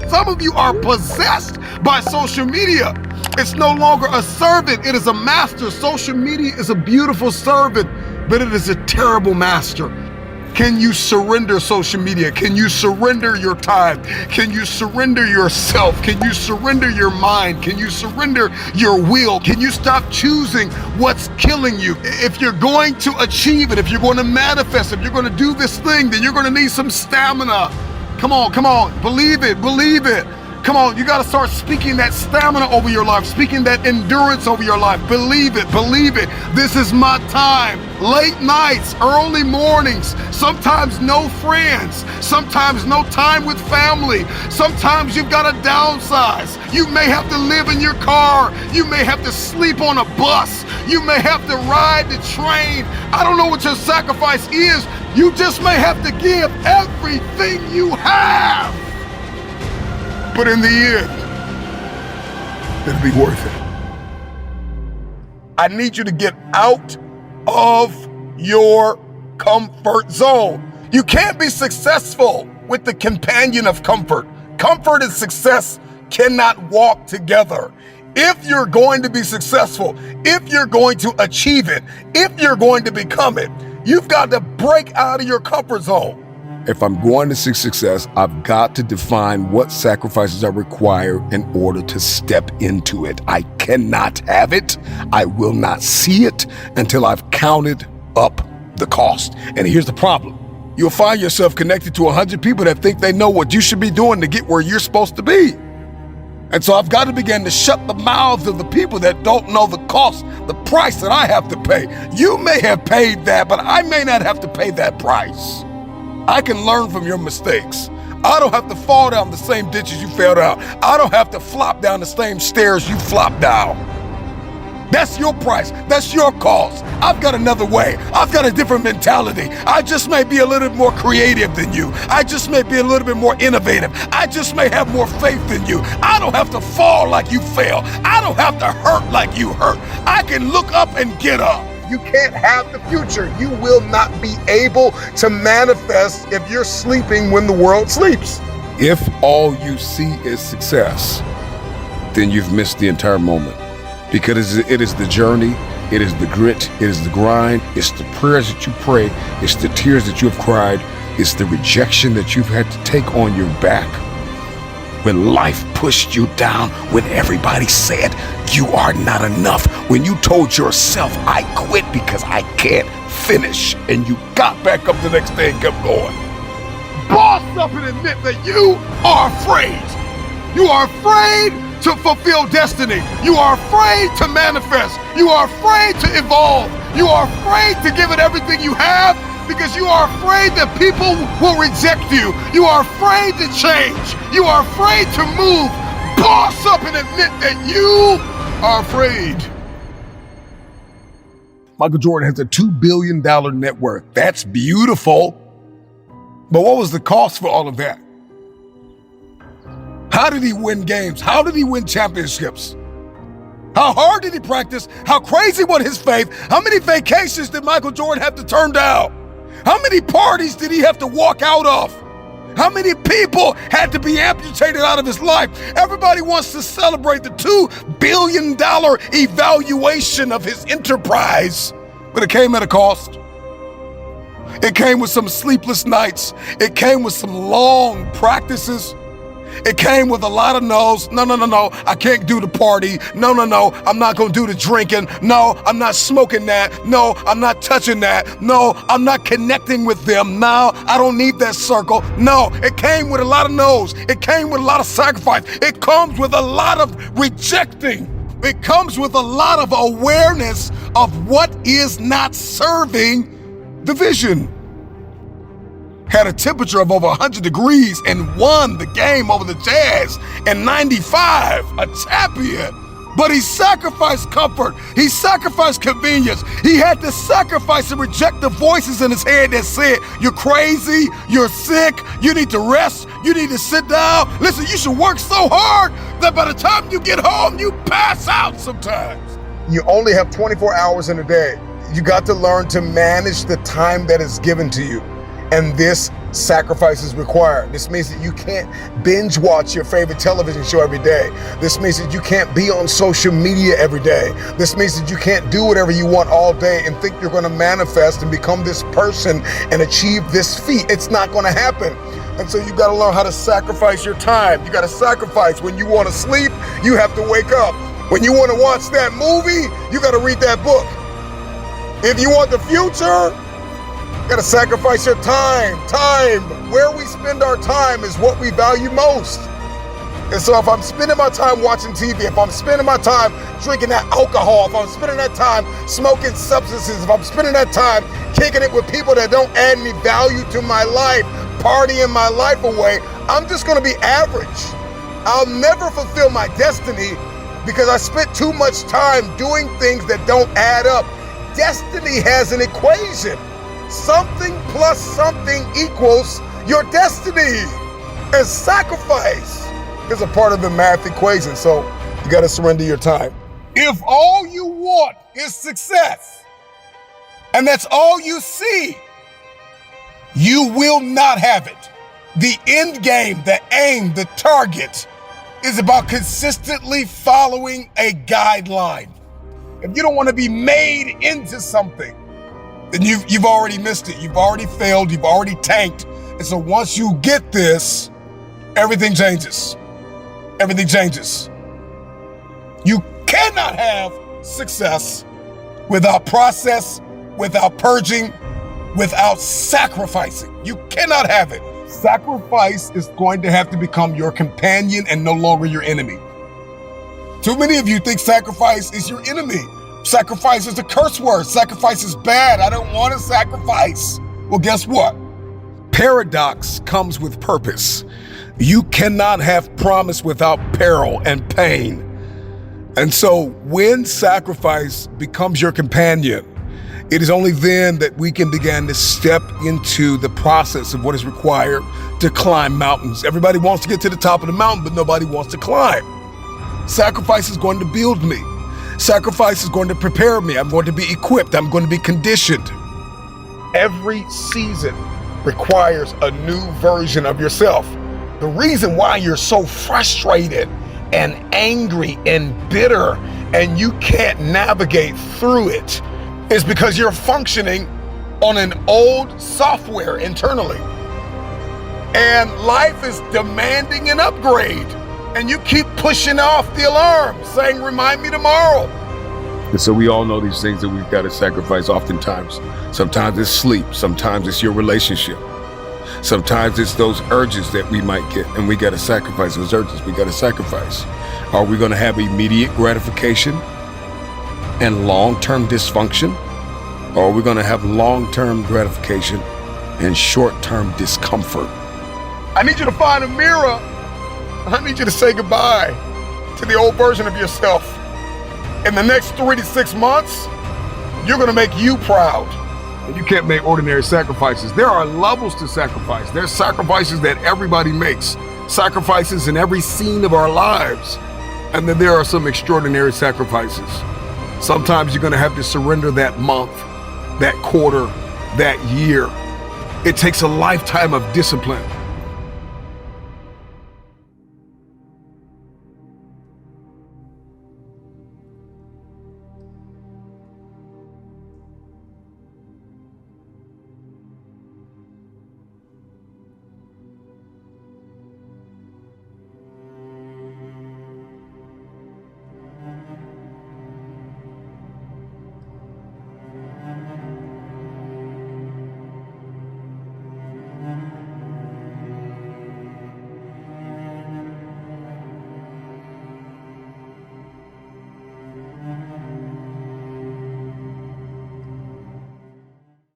Some of you are possessed by social media. It's no longer a servant, it is a master. Social media is a beautiful servant, but it is a terrible master. Can you surrender social media? Can you surrender your time? Can you surrender yourself? Can you surrender your mind? Can you surrender your will? Can you stop choosing what's killing you? If you're going to achieve it, if you're going to manifest, if you're going to do this thing, then you're going to need some stamina. Come on, believe it, believe it. Come on, you got to start speaking that stamina over your life, speaking that endurance over your life. Believe it, believe it. This is my time. Late nights, early mornings, sometimes no friends, sometimes no time with family. Sometimes you've got to downsize. You may have to live in your car. You may have to sleep on a bus. You may have to ride the train. I don't know what your sacrifice is. You just may have to give everything you have. But in the end, it'll be worth it. I need you to get out of your comfort zone. You can't be successful with the companion of comfort. Comfort and success cannot walk together. If you're going to be successful, if you're going to achieve it, if you're going to become it, you've got to break out of your comfort zone. If I'm going to see success, I've got to define what sacrifices are required in order to step into it. I cannot have it. I will not see it until I've counted up the cost. And here's the problem. You'll find yourself connected to 100 people that think they know what you should be doing to get where you're supposed to be. And so I've got to begin to shut the mouths of the people that don't know the cost, the price that I have to pay. You may have paid that, but I may not have to pay that price. I can learn from your mistakes. I don't have to fall down the same ditches you fell down. I don't have to flop down the same stairs you flopped down. That's your price. That's your cost. I've got another way. I've got a different mentality. I just may be a little bit more creative than you. I just may be a little bit more innovative. I just may have more faith than you. I don't have to fall like you fell. I don't have to hurt like you hurt. I can look up and get up. You can't have the future. You will not be able to manifest if you're sleeping when the world sleeps. If all you see is success, then you've missed the entire moment. Because it is the journey, it is the grit, it is the grind, it's the prayers that you pray, it's the tears that you have cried, it's the rejection that you've had to take on your back. When life pushed you down, when everybody said you are not enough, when you told yourself, I quit because I can't finish, and you got back up the next day and kept going. Boss up and admit that you are afraid. You are afraid to fulfill destiny. You are afraid to manifest. You are afraid to evolve. You are afraid to give it everything you have, because you are afraid that people will reject you. You are afraid to change. You are afraid to move. Boss up and admit that you are afraid. Michael Jordan has a $2 billion net worth. That's beautiful. But what was the cost for all of that? How did he win games? How did he win championships? How hard did he practice? How crazy was his faith? How many vacations did Michael Jordan have to turn down? How many parties did he have to walk out of? How many people had to be amputated out of his life? Everybody wants to celebrate the $2 billion evaluation of his enterprise, but it came at a cost. It came with some sleepless nights. It came with some long practices. It came with a lot of no's. No, I can't do the party. No, I'm not gonna do the drinking. No, I'm not smoking that. No, I'm not touching that. No, I'm not connecting with them. No, I don't need that circle. No, it came with a lot of no's. It came with a lot of sacrifice. It comes with a lot of rejecting. It comes with a lot of awareness of what is not serving the vision. Had a temperature of over 100 degrees and won the game over the Jazz in '95, a champion. But he sacrificed comfort. He sacrificed convenience. He had to sacrifice and reject the voices in his head that said, you're crazy, you're sick, you need to rest, you need to sit down. Listen, you should work so hard that by the time you get home, you pass out sometimes. You only have 24 hours in a day. You got to learn to manage the time that is given to you. And this sacrifice is required. This means that you can't binge watch your favorite television show every day. This means that you can't be on social media every day. This means that you can't do whatever you want all day and think you're going to manifest and become this person and achieve this feat. It's not going to happen. And so you got to learn how to sacrifice your time. You got to sacrifice. When you want to sleep, you have to wake up. When you want to watch that movie, you got to read that book. If you want the future, you got to sacrifice your time. Time, where we spend our time is what we value most. And so if I'm spending my time watching TV, if I'm spending my time drinking that alcohol, if I'm spending that time smoking substances, if I'm spending that time kicking it with people that don't add any value to my life, partying my life away, I'm just going to be average. I'll never fulfill my destiny because I spent too much time doing things that don't add up. Destiny has an equation. Something plus something equals your destiny. And sacrifice is a part of the math equation. So you got to surrender your time. If all you want is success, and that's all you see, you will not have it. The end game, the aim, the target is about consistently following a guideline. If you don't want to be made into something, then you've already missed it. You've already failed. You've already tanked. And so once you get this, everything changes. Everything changes. You cannot have success without process, without purging, without sacrificing. You cannot have it. Sacrifice is going to have to become your companion and no longer your enemy. Too many of you think sacrifice is your enemy. Sacrifice is a curse word. Sacrifice is bad. I don't want to sacrifice. Well, guess what? Paradox comes with purpose. You cannot have promise without peril and pain. And so when sacrifice becomes your companion, it is only then that we can begin to step into the process of what is required to climb mountains. Everybody wants to get to the top of the mountain, but nobody wants to climb. Sacrifice is going to build me. Sacrifice is going to prepare me. I'm going to be equipped. I'm going to be conditioned. Every season requires a new version of yourself. The reason why you're so frustrated and angry and bitter and you can't navigate through it is because you're functioning on an old software internally. And life is demanding an upgrade. And you keep pushing off the alarm, saying, remind me tomorrow. And so we all know these things that we've got to sacrifice oftentimes. Sometimes it's sleep. Sometimes it's your relationship. Sometimes it's those urges that we might get, and we got to sacrifice those urges. We got to sacrifice. Are we going to have immediate gratification and long-term dysfunction? Or are we going to have long-term gratification and short-term discomfort? I need you to find a mirror. I need you to say goodbye to the old version of yourself. In the next 3 to 6 months, you're going to make you proud. And you can't make ordinary sacrifices. There are levels to sacrifice. There's sacrifices that everybody makes, sacrifices in every scene of our lives. And then there are some extraordinary sacrifices. Sometimes you're going to have to surrender that month, that quarter, that year. It takes a lifetime of discipline.